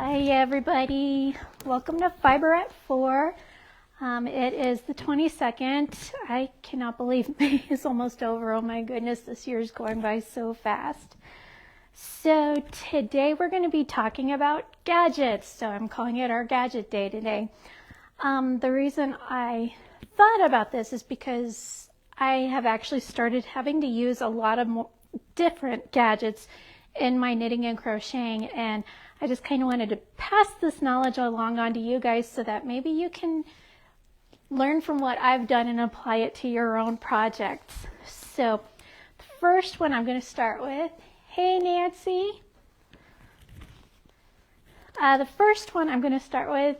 Hi everybody, welcome to Fiber at 4. It is the 22nd. I cannot believe May is almost over. Oh my goodness, this year is going by so fast. So today we're going to be talking about gadgets. So I'm calling it our gadget day today. The reason I thought about this is because I have actually started having to use a lot of different gadgets in my knitting and crocheting, and I just kind of wanted to pass this knowledge along onto you guys so that maybe you can learn from what I've done and apply it to your own projects. So the first one I'm going to start with, hey Nancy. The first one I'm going to start with,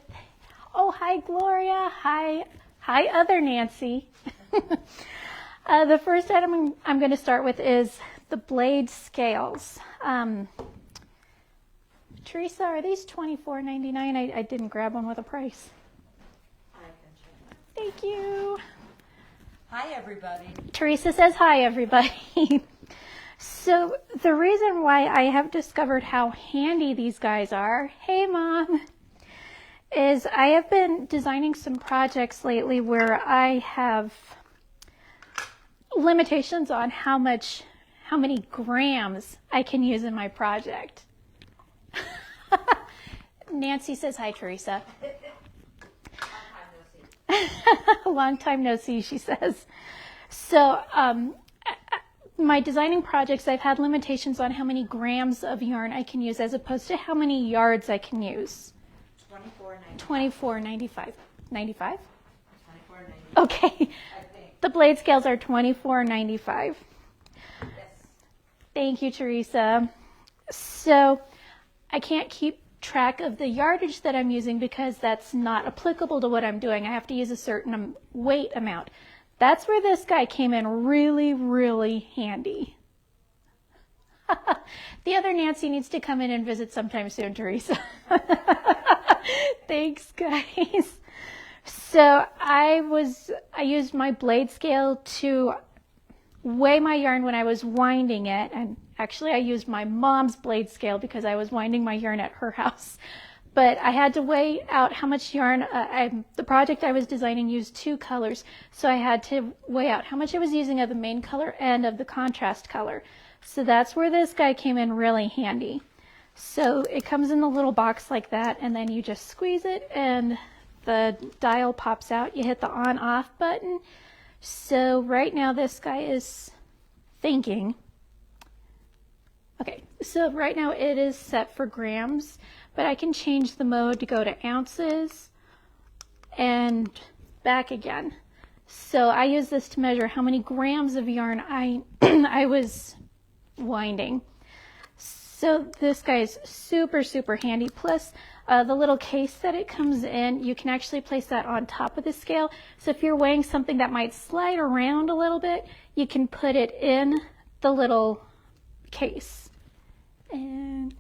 oh hi Gloria, hi other Nancy. The first item I'm going to start with is the blade scales. Teresa, are these $24.99? I didn't grab one with a price. I can check. Thank you. Hi, everybody. Teresa says hi, everybody. So the reason why I have discovered how handy these guys are, hey Mom, is I have been designing some projects lately where I have limitations on how many grams I can use in my project. Nancy says hi, Teresa. Long time no see, she says. So my designing projects, I've had limitations on how many grams of yarn I can use as opposed to how many yards I can use. $24.95. $95? $24.95. Okay. I think. The blade scales are $24.95. Yes. Thank you, Teresa. So I can't keep track of the yardage that I'm using because that's not applicable to what I'm doing. I have to use a certain weight amount. That's where this guy came in really, really handy. The other Nancy needs to come in and visit sometime soon, Teresa. Thanks, guys. So I used my blade scale to weigh my yarn when I was winding it, and actually I used my mom's blade scale because I was winding my yarn at her house. But I had to weigh out how much yarn, the project I was designing used two colors, so I had to weigh out how much I was using of the main color and of the contrast color. So that's where this guy came in really handy. So it comes in the little box like that, and then you just squeeze it and the dial pops out. You hit the on-off button. So right now this guy is thinking. Okay, so right now it is set for grams, but I can change the mode to go to ounces and back again. So I use this to measure how many grams of yarn I was winding. So this guy is super, super handy. Plus the little case that it comes in, you can actually place that on top of the scale. So if you're weighing something that might slide around a little bit, you can put it in the little case. And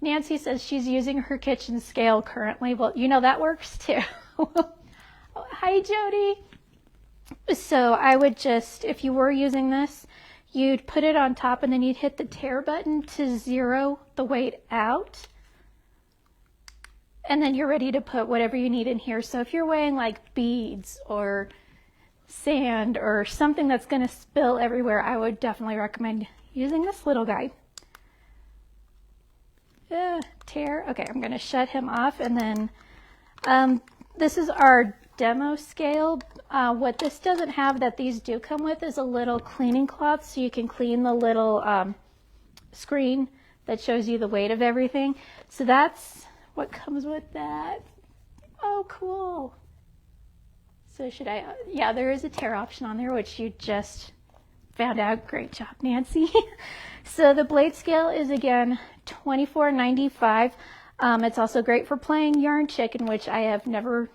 Nancy says she's using her kitchen scale currently. Well, you know that works too. Hi, Jody. So I would just, if you were using this, you'd put it on top and then you'd hit the tare button to zero the weight out. And then you're ready to put whatever you need in here. So if you're weighing like beads or sand or something that's going to spill everywhere, I would definitely recommend using this little guy. Tare. Okay, I'm going to shut him off. And then this is our demo scale. What this doesn't have that these do come with is a little cleaning cloth so you can clean the little screen that shows you the weight of everything. So that's what comes with that. Oh, cool. So should I, yeah, there is a tare option on there, which you just found out. Great job, Nancy. So the blade scale is again $24.95. It's also great for playing yarn chicken, which I have never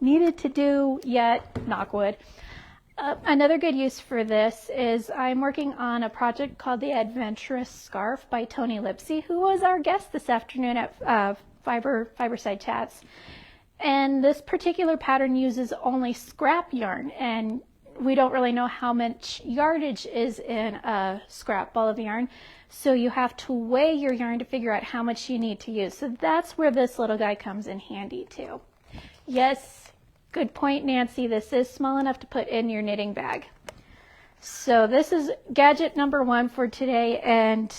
needed to do yet, knock wood. Another good use for this is I'm working on a project called the Adventurous Scarf by Tony Lipsy, who was our guest this afternoon at Fiberside Chats. And this particular pattern uses only scrap yarn, and we don't really know how much yardage is in a scrap ball of yarn. So you have to weigh your yarn to figure out how much you need to use. So that's where this little guy comes in handy too. Yes, good point, Nancy. This is small enough to put in your knitting bag. So this is gadget number 1 for today, and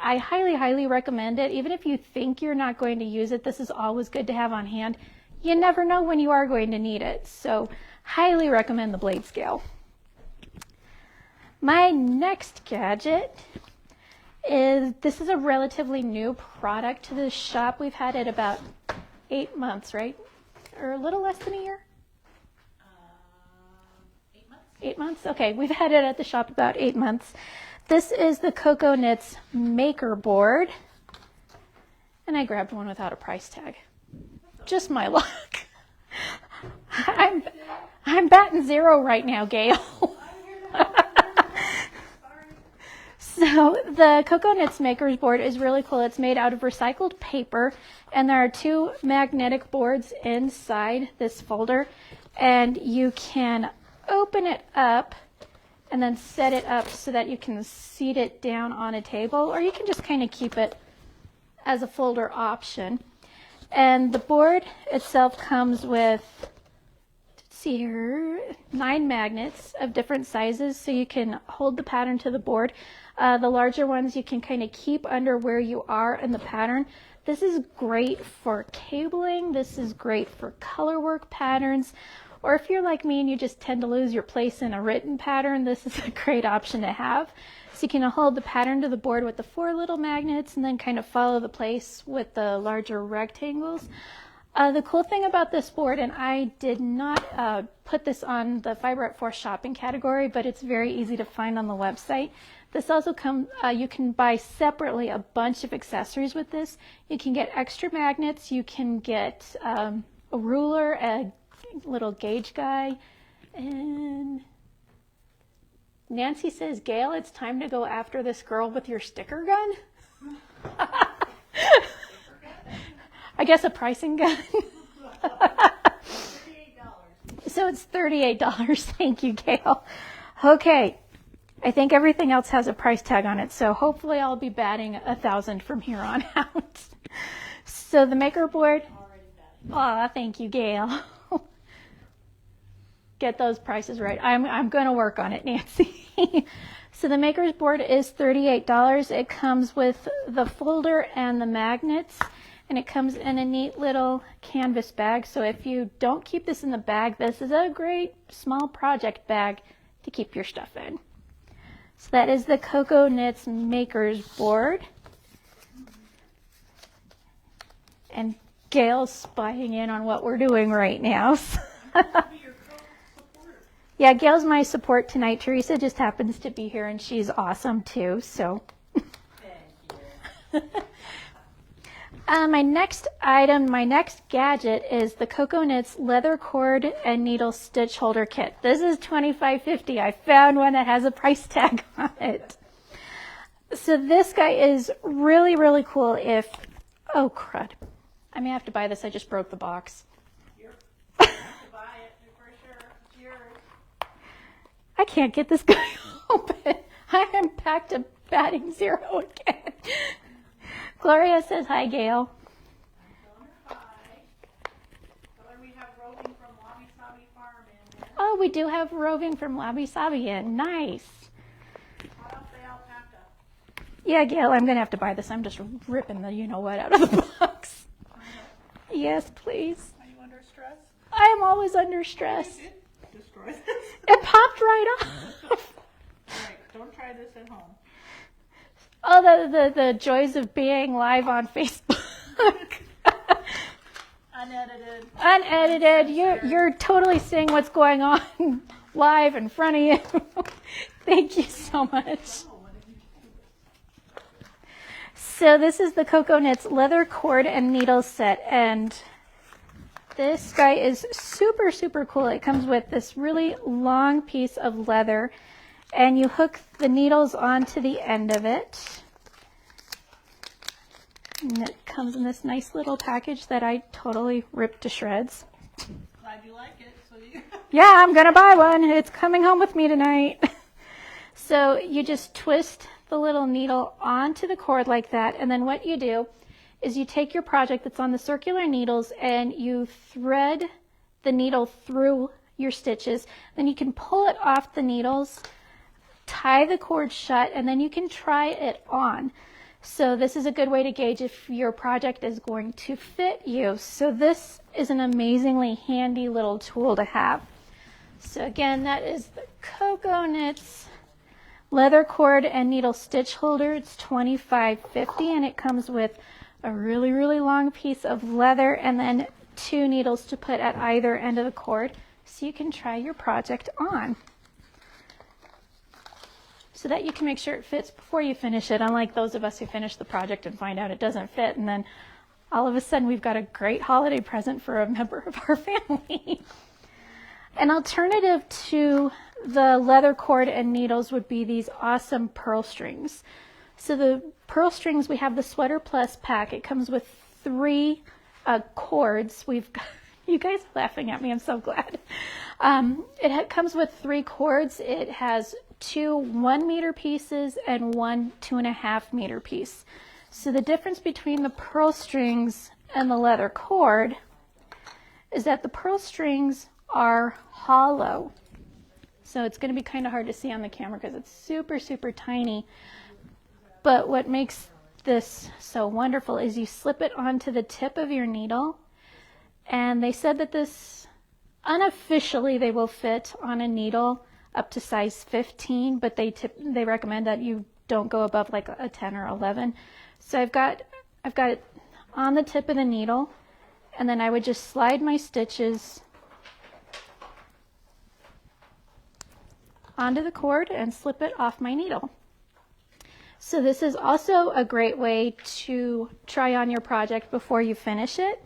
I highly, highly recommend it. Even if you think you're not going to use it, this is always good to have on hand. You never know when you are going to need it. So highly recommend the blade scale. My next gadget this is a relatively new product to the shop. We've had it about 8 months, right? Or a little less than a year? 8 months. 8 months? Okay, we've had it at the shop about 8 months. This is the Coco Knits Maker Board. And I grabbed one without a price tag. Just my luck. I'm batting 0 right now, Gail. So the Coco Knits Maker's Board is really cool. It's made out of recycled paper, and there are 2 magnetic boards inside this folder, and you can open it up and then set it up so that you can seat it down on a table, or you can just kind of keep it as a folder option. And the board itself comes with, let's see here, 9 magnets of different sizes, so you can hold the pattern to the board. The larger ones you can kind of keep under where you are in the pattern. This is great for cabling. This is great for color work patterns. Or if you're like me and you just tend to lose your place in a written pattern, this is a great option to have. So you can hold the pattern to the board with the 4 little magnets and then kind of follow the place with the larger rectangles. The cool thing about this board, and I did not put this on the Fiber at Force shopping category, but it's very easy to find on the website. This also comes, you can buy separately a bunch of accessories with this. You can get extra magnets, you can get a ruler, a little gauge guy, and Nancy says, Gail, it's time to go after this girl with your sticker gun. I guess a pricing gun. So it's $38. Thank you, Gail. Okay. I think everything else has a price tag on it, so hopefully I'll be batting 1,000 from here on out. So the Maker Board. Aw, thank you, Gail. Get those prices right. I'm going to work on it, Nancy. So the Maker's Board is $38. It comes with the folder and the magnets, and it comes in a neat little canvas bag. So if you don't keep this in the bag, this is a great small project bag to keep your stuff in. So that is the Coco Knits Maker's Board. And Gail's spying in on what we're doing right now. Yeah, Gail's my support tonight. Teresa just happens to be here, and she's awesome too. So, Thank you. my next item, my next gadget is the Coco Knits Leather Cord and Needle Stitch Holder Kit. This is $25.50. I found one that has a price tag on it. So this guy is really, really cool. Oh crud, I may have to buy this. I just broke the box. I can't get this guy open. I am back to batting 0 again. Gloria says hi, Gail. Hi. We have roving from Wabi Sabi Farm in there. Oh, we do have roving from Wabi Sabi in. Nice. Hot off the alpaca. Yeah, Gail, I'm going to have to buy this. I'm just ripping the you-know-what out of the box. Yes, please. Are you under stress? I am always under stress. You did destroy this. It popped right off. Alright, don't try this at home. Oh, the joys of being live on Facebook. Unedited. Unedited. You're totally seeing what's going on live in front of you. Thank you so much. So this is the Coco Knits Leather Cord and Needle Set, and this guy is super, super cool. It comes with this really long piece of leather, and you hook the needles onto the end of it. And it comes in this nice little package that I totally ripped to shreds. glad you like it. So you. Yeah, I'm gonna buy one. It's coming home with me tonight. So you just twist the little needle onto the cord like that, and then what you do is you take your project that's on the circular needles and you thread the needle through your stitches. Then you can pull it off the needles, tie the cord shut, and then you can try it on. So this is a good way to gauge if your project is going to fit you. So this is an amazingly handy little tool to have. So again, that is the Coco Knits leather cord and needle stitch holder. It's $25.50 and it comes with a really, really long piece of leather and then 2 needles to put at either end of the cord so you can try your project on. So that you can make sure it fits before you finish it, unlike those of us who finish the project and find out it doesn't fit, and then all of a sudden we've got a great holiday present for a member of our family. An alternative to the leather cord and needles would be these awesome pearl strings. So the pearl strings, we have the Sweater Plus pack. It comes with 3 cords. We've got, you guys are laughing at me, I'm so glad. It comes with 3 cords. It has 2 1-meter pieces and 1 2.5-meter piece. So the difference between the pearl strings and the leather cord is that the pearl strings are hollow. So it's going to be kind of hard to see on the camera because it's super, super tiny. But what makes this so wonderful is you slip it onto the tip of your needle. And they said that this, unofficially, they will fit on a needle up to size 15, but they recommend that you don't go above like a 10 or 11. So I've got it on the tip of the needle, and then I would just slide my stitches onto the cord and slip it off my needle. So this is also a great way to try on your project before you finish it.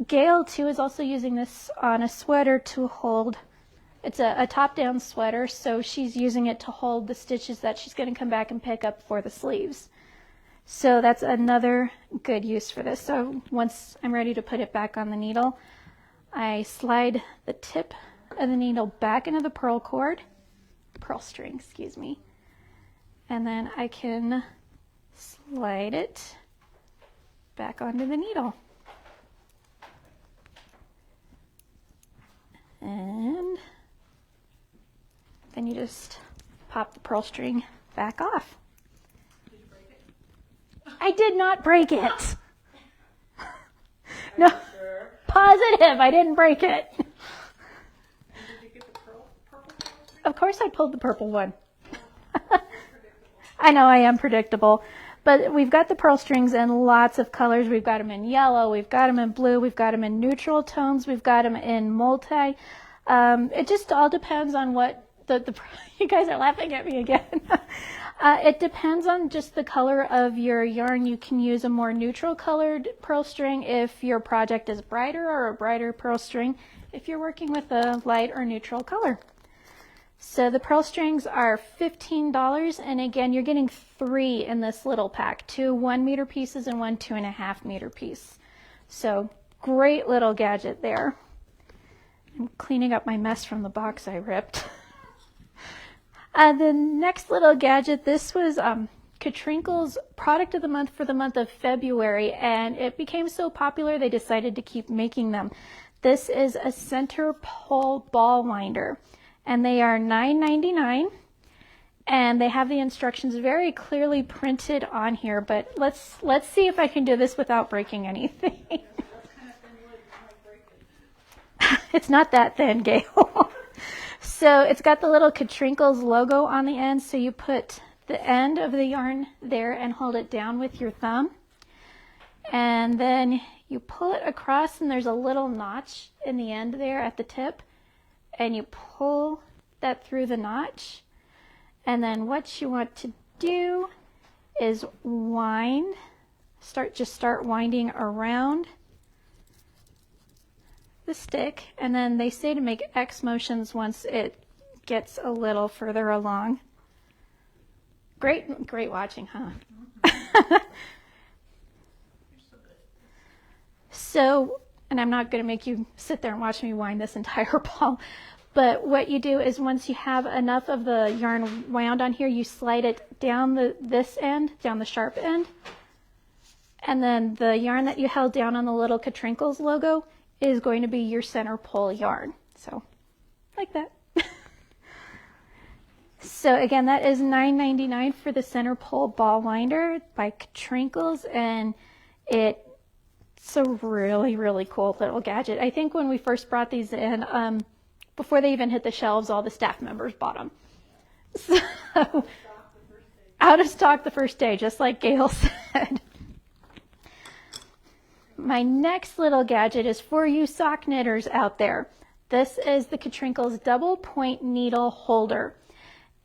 Gail too is also using this on a sweater to hold. It's a top-down sweater, so she's using it to hold the stitches that she's going to come back and pick up for the sleeves. So that's another good use for this. So once I'm ready to put it back on the needle, I slide the tip of the needle back into the pearl string, excuse me, and then I can slide it back onto the needle. And then you just pop the pearl string back off. Did you break it? I did not break it. No, Sure. positive, I didn't break it. And did you get the purple string? Of course I pulled the purple one. I know I am predictable, but we've got the pearl strings in lots of colors. We've got them in yellow, we've got them in blue, we've got them in neutral tones, we've got them in multi. It just all depends on what you guys are laughing at me again. It depends on just the color of your yarn. You can use a more neutral colored pearl string if your project is brighter, or a brighter pearl string if you're working with a light or neutral color. So the pearl strings are $15, and again, you're getting 3 in this little pack, 2 1-meter pieces and 1 2.5-meter piece. So great little gadget there. I'm cleaning up my mess from the box I ripped. The next little gadget, this was Katrinkle's product of the month for the month of February, and it became so popular they decided to keep making them. This is a center pole ball winder, and they are $9.99, and they have the instructions very clearly printed on here, but let's see if I can do this without breaking anything. That's kind of thin wood. You might break it. It's not that thin, Gail. So it's got the little Katrinkle's logo on the end, so you put the end of the yarn there and hold it down with your thumb. And then you pull it across, and there's a little notch in the end there at the tip, and you pull that through the notch. And then what you want to do is wind, start winding around the stick, and then they say to make X motions once it gets a little further along. Great watching, huh? So and I'm not going to make you sit there and watch me wind this entire ball. But what you do is once you have enough of the yarn wound on here, you slide it down this end, down the sharp end. And then the yarn that you held down on the little Katrinkles logo is going to be your center pull yarn. So like that. So again, that is $9.99 for the center pull ball winder by Katrinkles, and it's a really, really cool little gadget. I think when we first brought these in, before they even hit the shelves, all the staff members bought them. So, out of stock the first day, just like Gail said. My next little gadget is for you sock knitters out there. This is the Katrinkles double point needle holder.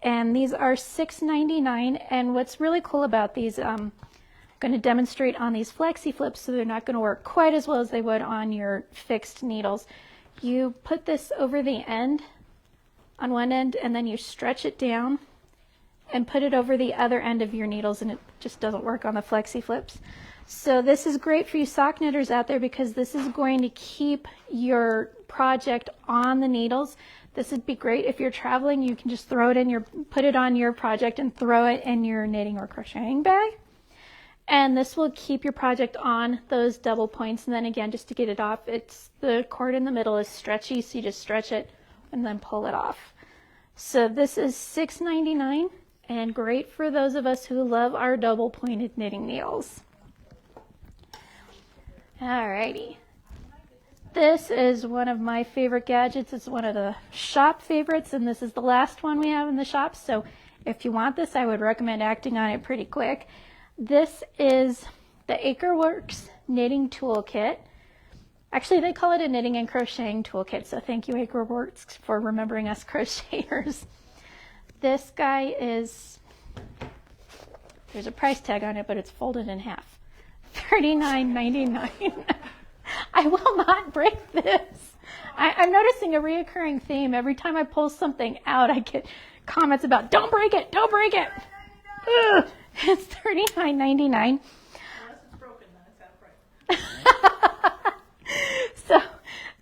And these are $6.99. And what's really cool about these, I'm going to demonstrate on these flexi flips so they're not going to work quite as well as they would on your fixed needles. You put this over the end on one end, and then you stretch it down and put it over the other end of your needles, and it just doesn't work on the flexi flips. So this is great for you sock knitters out there because this is going to keep your project on the needles. This would be great if you're traveling. You can just throw it in put it on your project and throw it in your knitting or crocheting bag. And this will keep your project on those double points. And then again, just to get it off, the cord in the middle is stretchy, so you just stretch it and then pull it off. So this is $6.99 and great for those of us who love our double pointed knitting needles. Alrighty. This is one of my favorite gadgets. It's one of the shop favorites, and this is the last one we have in the shop. So if you want this, I would recommend acting on it pretty quick. This is the Acreworks Knitting Toolkit. Actually, they call it a knitting and crocheting toolkit, so thank you, Acreworks, for remembering us crocheters. This guy there's a price tag on it, but it's folded in half. $39.99. I will not break this. I'm noticing a reoccurring theme. Every time I pull something out, I get comments about, don't break it, don't break it. Ugh. It's $39.99. Unless it's broken, then it's half price. So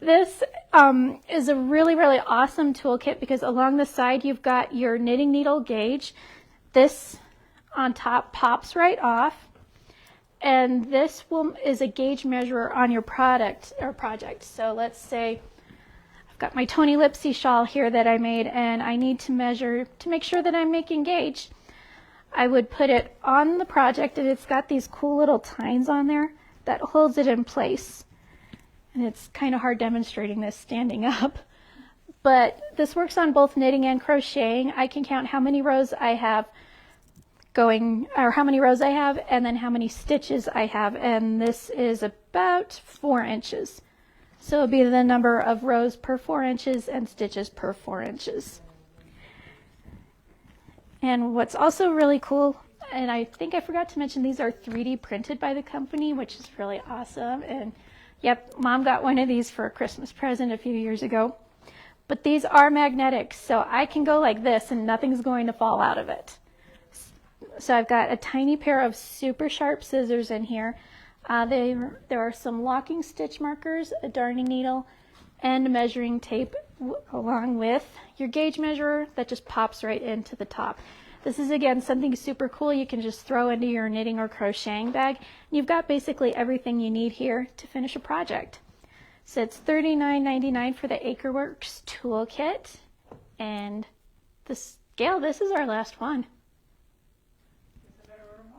this is a really, really awesome toolkit because along the side you've got your knitting needle gauge. This on top pops right off. And this is a gauge measurer on your product or project. So let's say I've got my Tony Lipsy shawl here that I made, and I need to measure to make sure that I'm making gauge. I would put it on the project, and it's got these cool little tines on there that holds it in place. And it's kind of hard demonstrating this standing up. But this works on both knitting and crocheting. I can count how many rows I have how many rows I have, and then how many stitches I have, and this is about 4 inches. So it'll be the number of rows per 4 inches and stitches per 4 inches. And what's also really cool, and I think I forgot to mention, these are 3D printed by the company, which is really awesome. And yep, Mom got one of these for a Christmas present a few years ago. But these are magnetic, so I can go like this and nothing's going to fall out of it. So I've got a tiny pair of super sharp scissors in here. There are some locking stitch markers, a darning needle, and measuring tape along with your gauge measurer that just pops right into the top. This is, again, something super cool you can just throw into your knitting or crocheting bag. And you've got basically everything you need here to finish a project. So it's $39.99 for the Acreworks toolkit. And Gail, this is our last one.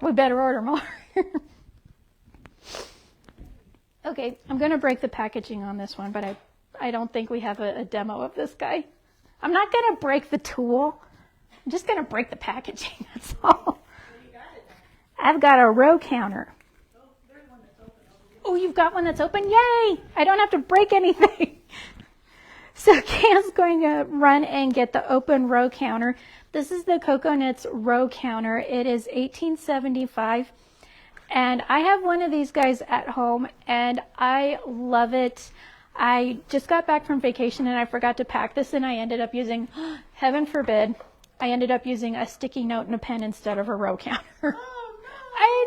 We better order more. Okay, I'm going to break the packaging on this one, but I don't think we have a demo of this guy. I'm not going to break the tool. I'm just going to break the packaging, that's all. I've got a row counter. Oh, you've got one that's open? Yay! I don't have to break anything. So Gail's going to run and get the open row counter. This is the Coco Knits row counter. It is $18.75. And I have one of these guys at home, and I love it. I just got back from vacation, and I forgot to pack this, and I ended up using, heaven forbid, I ended up using a sticky note and a pen instead of a row counter. Oh, no. I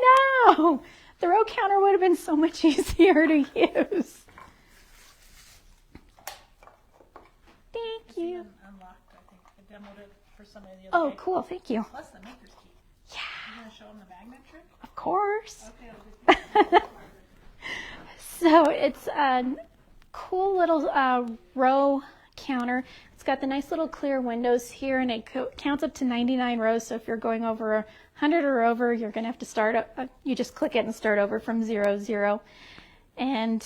know. The row counter would have been so much easier to use. demoed it for somebody the Oh, other day. cool. Thank you. Plus the maker's key. Yeah, You gonna show them the magnet trick? of course. Okay, I'll just So it's a cool little row counter. It's got the nice little clear windows here, and it counts up to 99 rows. So if you're going over 100 or over, you're going to have to start, you just click it and start over from 0, 0. And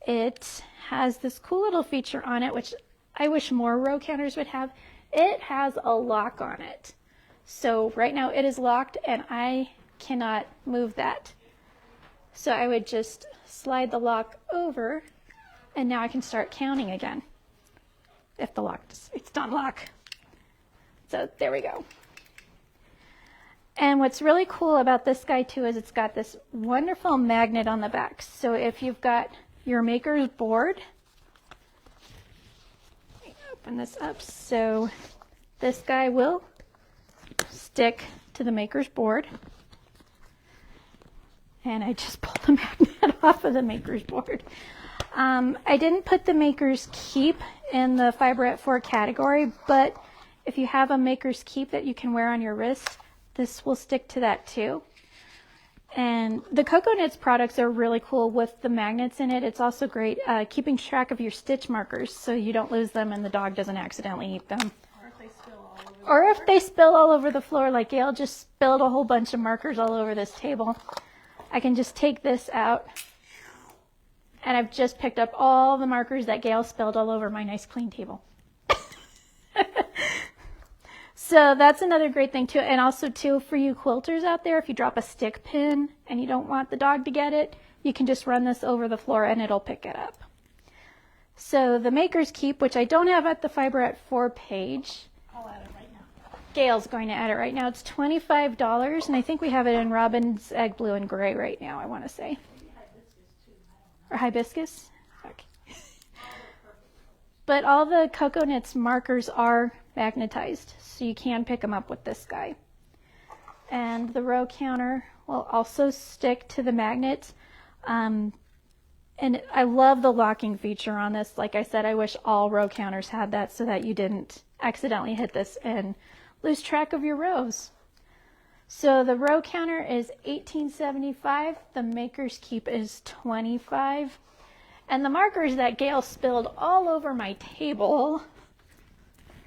it has this cool little feature on it, which I wish more row counters would have. It has a lock on it. So right now it is locked and I cannot move that. So I would just slide the lock over and now I can start counting again. If the lock, it's not lock. So there we go. And what's really cool about this guy too is it's got this wonderful magnet on the back. So if you've got your maker's board, let me open this up. So this guy will stick to the maker's board. And I just pulled the magnet off of the maker's board. I didn't put the maker's keep in the Fiberette 4 category, but if you have a maker's keep that you can wear on your wrist, this will stick to that too. And the Coco Knits products are really cool with the magnets in it. It's also great keeping track of your stitch markers so you don't lose them and the dog doesn't accidentally eat them. Or if they spill all over the Or if they spill all over the floor, like Gail just spilled a whole bunch of markers all over this table. I can just take this out, and I've just picked up all the markers that Gail spilled all over my nice clean table. So that's another great thing too. And also too, for you quilters out there, if you drop a stick pin and you don't want the dog to get it, you can just run this over the floor and it'll pick it up. So the Maker's Keep, which I don't have at the Fiberette 4 page, I'll add it right now. Gail's going to add it right now. It's $25, and I think we have it in Robin's Egg Blue and Gray right now, I want to say. Or hibiscus? Okay. But all the Coco Knits markers are magnetized, so you can pick them up with this guy. And the row counter will also stick to the magnet. And I love the locking feature on this. Like I said, I wish all row counters had that so that you didn't accidentally hit this and lose track of your rows. So the row counter is $18.75. The Maker's Keep is $25. And the markers that Gail spilled all over my table,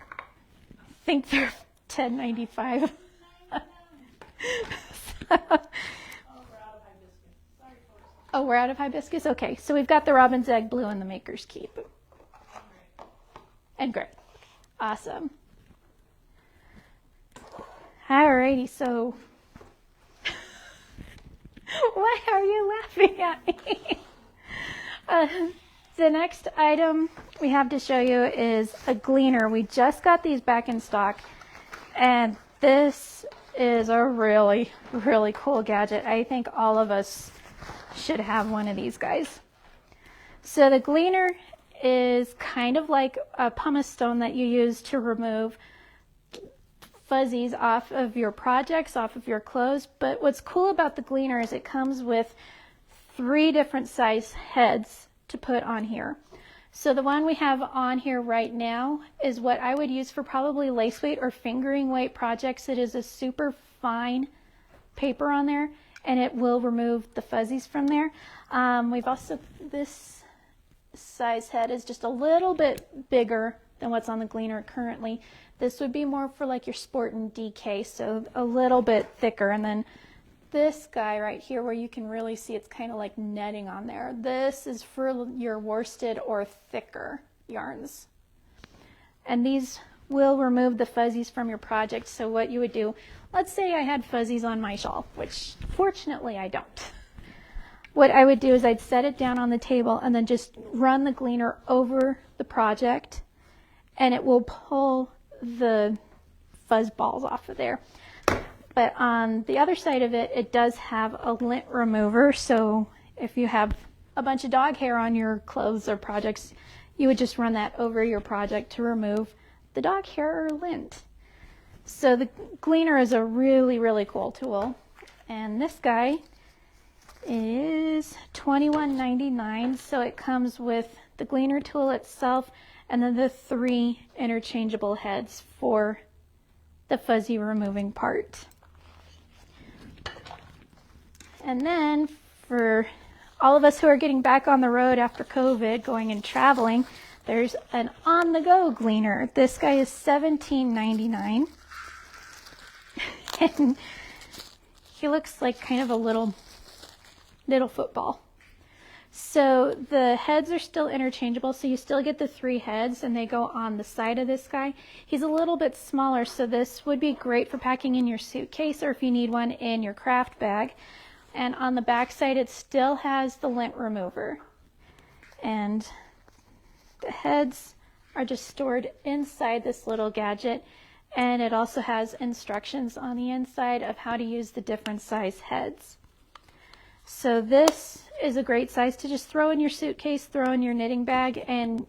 I think they're $10.95. Oh, we're out of hibiscus? Okay, so we've got the Robin's Egg Blue and the Maker's Keep. And gray. Awesome. Alrighty, so why are you laughing at me? The next item we have to show you is a gleaner. We just got these back in stock, and this is a really, really cool gadget. I think all of us should have one of these guys. So the gleaner is kind of like a pumice stone that you use to remove fuzzies off of your projects, off of your clothes. But what's cool about the gleaner is it comes with 3 different size heads to put on here. So the one we have on here right now is what I would use for probably lace weight or fingering weight projects. It is a super fine paper on there, and it will remove the fuzzies from there. We've also, this size head is just a little bit bigger than what's on the gleaner currently. This would be more for like your sport and DK, so a little bit thicker. And then this guy right here where you can really see it's kind of like netting on there. This is for your worsted or thicker yarns. And these will remove the fuzzies from your project. So what you would do, let's say I had fuzzies on my shawl, which fortunately I don't. What I would do is I'd set it down on the table and then just run the gleaner over the project, and it will pull the fuzz balls off of there. But on the other side of it, it does have a lint remover. So if you have a bunch of dog hair on your clothes or projects, you would just run that over your project to remove the dog hair or lint. So the gleaner is a really, really cool tool. And this guy is $21.99. So it comes with the gleaner tool itself and then the 3 interchangeable heads for the fuzzy removing part. And then for all of us who are getting back on the road after COVID, going and traveling, there's an on-the-go gleaner. This guy is $17.99. And he looks like kind of a little football. So the heads are still interchangeable, so you still get the 3 heads, and they go on the side of this guy. He's a little bit smaller, so this would be great for packing in your suitcase or if you need one in your craft bag. And on the back side, it still has the lint remover. And the heads are just stored inside this little gadget. And it also has instructions on the inside of how to use the different size heads. So this is a great size to just throw in your suitcase, throw in your knitting bag, and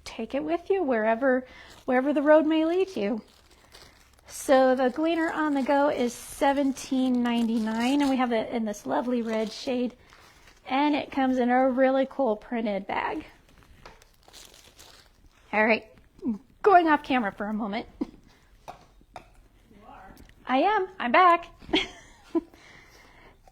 take it with you wherever the road may lead you. So the gleaner on the go is $17.99, and we have it in this lovely red shade, and it comes in a really cool printed bag. All right, going off camera for a moment. You are. I am. I'm back.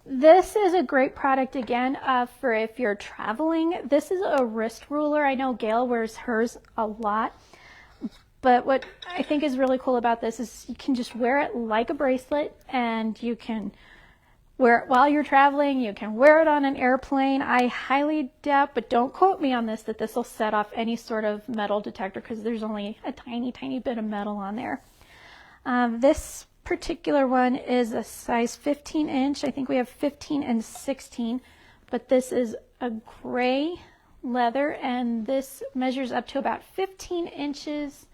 This is a great product again for if you're traveling. This is a wrist ruler. I know Gail wears hers a lot. But what I think is really cool about this is you can just wear it like a bracelet, and you can wear it while you're traveling. You can wear it on an airplane. I highly doubt, but don't quote me on this, that this will set off any sort of metal detector because there's only a tiny, tiny bit of metal on there. This particular one is a size 15 inch. I think we have 15 and 16, but this is a gray leather, and this measures up to about 15 inches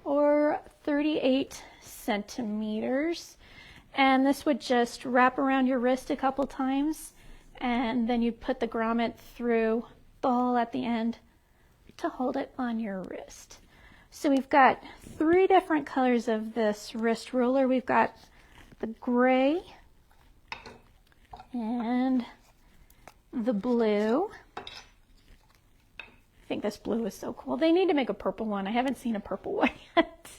or 38 centimeters. And this would just wrap around your wrist a couple times, and then you put the grommet through the hole at the end to hold it on your wrist. So we've got 3 different colors of this wrist ruler. We've got the gray and the blue. I think this blue is so cool. They need to make a purple one. I haven't seen a purple one yet.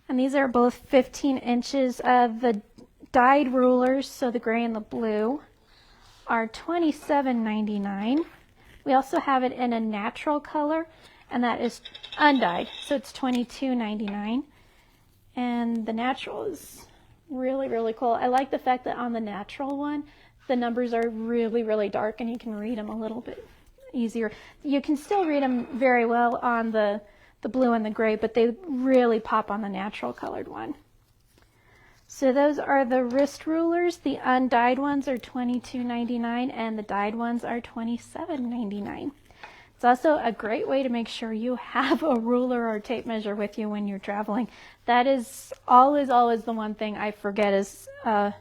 And these are both 15 inches. The dyed rulers, so the gray and the blue, are $27.99. We also have it in a natural color, and that is undyed, so it's $22.99. And the natural is really, really cool. I like the fact that on the natural one, the numbers are really, really dark, and you can read them a little bit easier. You can still read them very well on the blue and the gray, but they really pop on the natural colored one. So those are the wrist rulers. The undyed ones are $22.99, and the dyed ones are $27.99. It's also a great way to make sure you have a ruler or tape measure with you when you're traveling. That is always the one thing I forget is a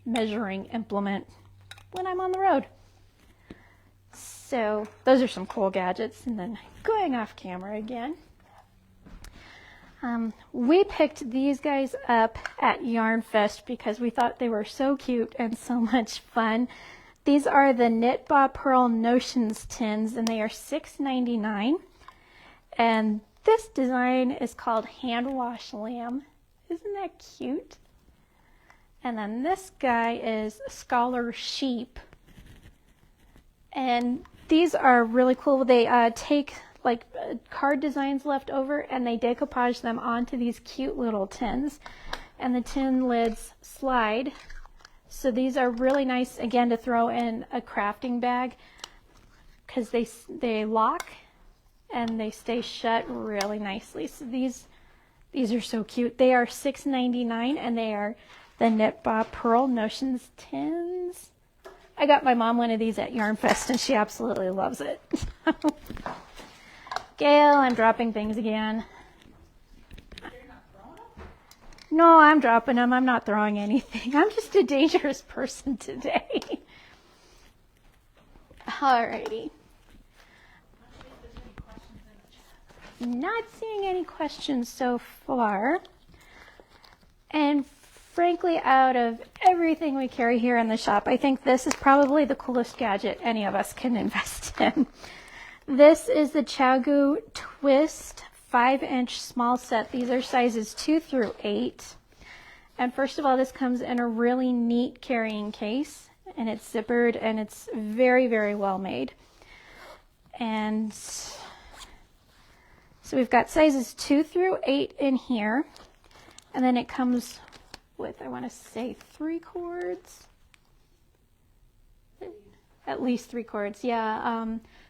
measuring implement when I'm on the road. So those are some cool gadgets. And then going off camera again. We picked these guys up at Yarn Fest because we thought they were so cute and so much fun. These are the Knit Ba Pearl Notions tins, and they are $6.99. And this design is called Hand Wash Lamb. Isn't that cute? And then this guy is Scholar Sheep. And these are really cool. They take like card designs left over, and they decoupage them onto these cute little tins, and the tin lids slide. So these are really nice, again, to throw in a crafting bag because they lock and they stay shut really nicely. So these are so cute. They are $6.99, and they are the Knit Ba Pearl Notions tins. I got my mom one of these at Yarn Fest, and she absolutely loves it. Gail, I'm dropping things again. You're not throwing them? No, I'm dropping them. I'm not throwing anything. I'm just a dangerous person today. Alrighty. Not seeing any questions so far. And frankly, out of everything we carry here in the shop, I think this is probably the coolest gadget any of us can invest in. This is the ChiaoGoo Twist 5-inch small set. These are sizes 2 through 8. And first of all, this comes in a really neat carrying case, and it's zippered, and it's very, very well made. And so we've got sizes 2 through 8 in here. And then it comes with, I want to say, 3 cords. At least 3 cords, yeah.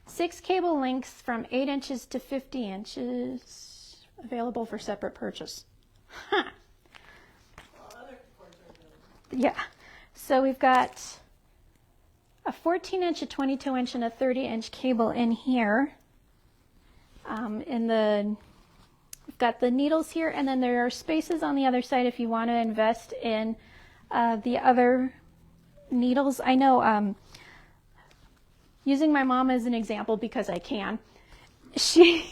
6 cable lengths from 8 inches to 50 inches, available for separate purchase. Huh. Yeah. So we've got a 14-inch, a 22-inch, and a 30-inch cable in here. We've got the needles here, and then there are spaces on the other side if you want to invest in the other needles. I know, using my mom as an example because I can, she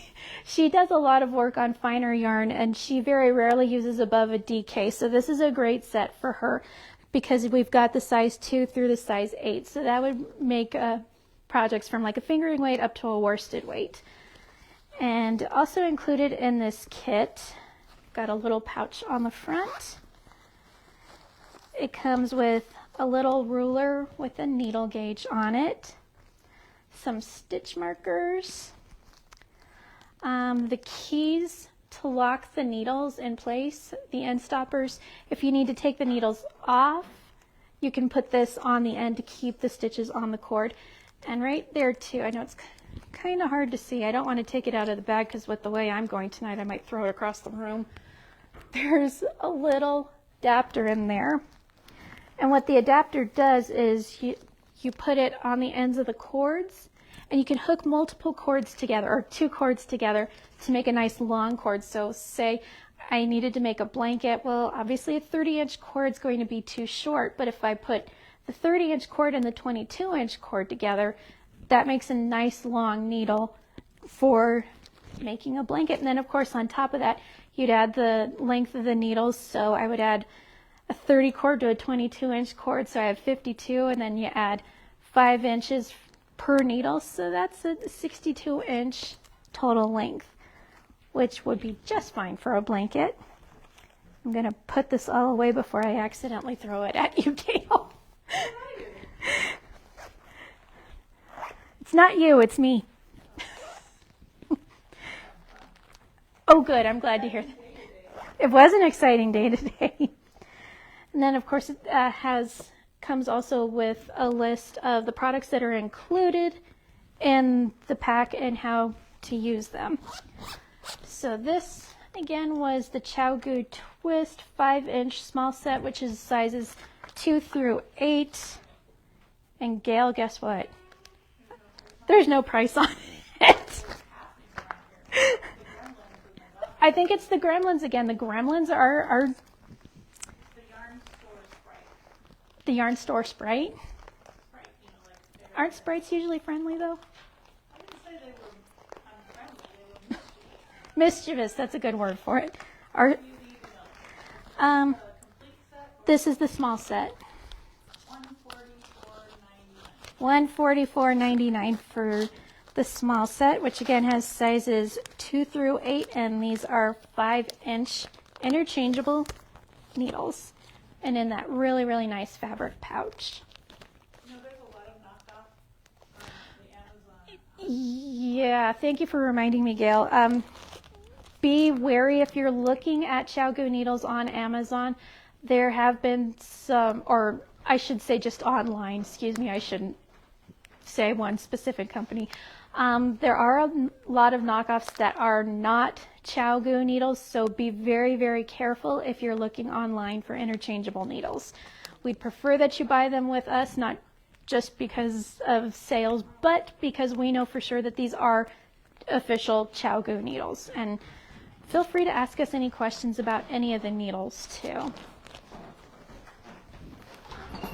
does a lot of work on finer yarn, and she very rarely uses above a DK. So this is a great set for her because we've got the size 2 through the size 8. So that would make projects from like a fingering weight up to a worsted weight. And also included in this kit, got a little pouch on the front. It comes with a little ruler with a needle gauge on it, some stitch markers, the keys to lock the needles in place, the end stoppers. If you need to take the needles off, you can put this on the end to keep the stitches on the cord. And right there too, I know it's kind of hard to see. I don't want to take it out of the bag because with the way I'm going tonight, I might throw it across the room. There's a little adapter in there. And what the adapter does is you put it on the ends of the cords, and you can hook multiple cords together, or 2 cords together, to make a nice long cord. So say I needed to make a blanket. Well, obviously a 30-inch cord is going to be too short, but if I put the 30-inch cord and the 22-inch cord together, that makes a nice long needle for making a blanket. And then of course on top of that, you'd add the length of the needles. So I would add a 30 cord to a 22-inch cord, so I have 52, and then you add 5 inches per needle, so that's a 62-inch total length, which would be just fine for a blanket. I'm going to put this all away before I accidentally throw it at you, Gail. It's not you, it's me. Oh, good, I'm glad to hear that. It was an exciting day today. And then, of course, it comes also with a list of the products that are included in the pack and how to use them. So this, again, was the ChiaoGoo Twist 5-inch small set, which is sizes 2 through 8. And Gail, guess what? There's no price on it. I think it's the Gremlins again. The Gremlins are the Yarn Store Sprite. Aren't sprites usually friendly though? I didn't say they were unfriendly, they were Mischievous, that's a good word for it. This is the small set. $144.99 for the small set, which again has sizes 2 through 8, and these are 5-inch interchangeable needles, and in that really, really nice fabric pouch. You know, there's a lot of knockoff on the Amazon. Yeah, thank you for reminding me, Gail. Be wary if you're looking at ChiaoGoo needles on Amazon. There have been some, or I should say just online, excuse me, I shouldn't say one specific company. There are a lot of knockoffs that are not ChiaoGoo needles, so be very, very careful if you're looking online for interchangeable needles. We'd prefer that you buy them with us, not just because of sales, but because we know for sure that these are official ChiaoGoo needles. And feel free to ask us any questions about any of the needles too.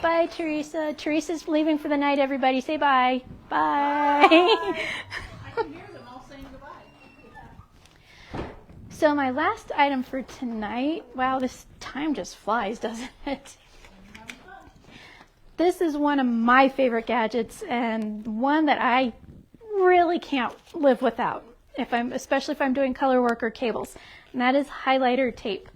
Bye, Teresa. Teresa's leaving for the night, everybody. Say bye. Bye. I can hear them all saying goodbye. So my last item for tonight, wow, this time just flies, doesn't it? This is one of my favorite gadgets and one that I really can't live without, especially if I'm doing color work or cables, and that is highlighter tape.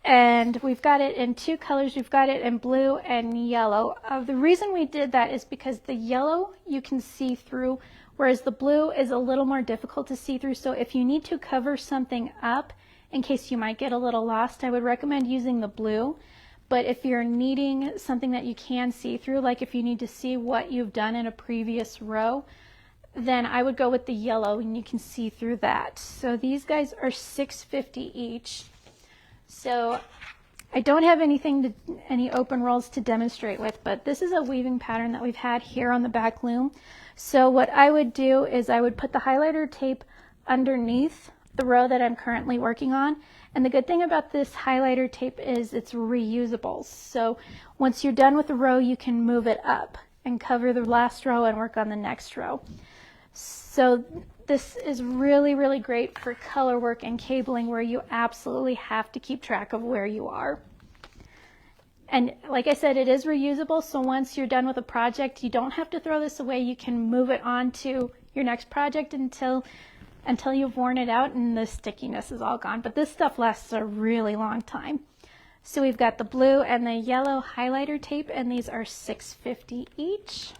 And we've got it in two colors. We've got it in blue and yellow. The reason we did that is because the yellow you can see through, whereas the blue is a little more difficult to see through. So if you need to cover something up in case you might get a little lost, I would recommend using the blue. But if you're needing something that you can see through, like if you need to see what you've done in a previous row, then I would go with the yellow and you can see through that. So these guys are $6.50 each. So I don't have any open rolls to demonstrate with, but this is a weaving pattern that we've had here on the back loom. So what I would do is I would put the highlighter tape underneath the row that I'm currently working on. And the good thing about this highlighter tape is it's reusable. So once you're done with the row, you can move it up and cover the last row and work on the next row. So this is really, really great for color work and cabling where you absolutely have to keep track of where you are. And like I said, it is reusable. So once you're done with a project, you don't have to throw this away. You can move it on to your next project until you've worn it out and the stickiness is all gone. But this stuff lasts a really long time. So we've got the blue and the yellow highlighter tape, and these are $6.50 each.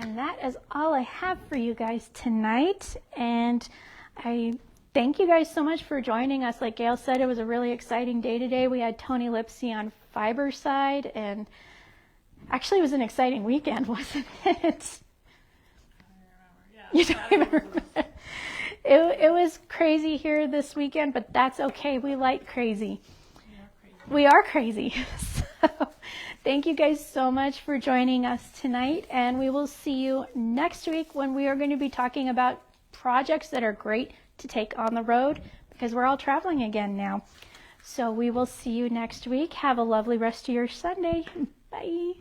And that is all I have for you guys tonight. And I thank you guys so much for joining us. Like Gail said, it was a really exciting day today. We had Tony Lipsy on fiber side, and actually it was an exciting weekend, wasn't it? You don't even remember. It was crazy here this weekend, but that's okay. We like crazy. We are crazy. So thank you guys so much for joining us tonight, and we will see you next week when we are going to be talking about projects that are great to take on the road because we're all traveling again now. So we will see you next week. Have a lovely rest of your Sunday. Bye.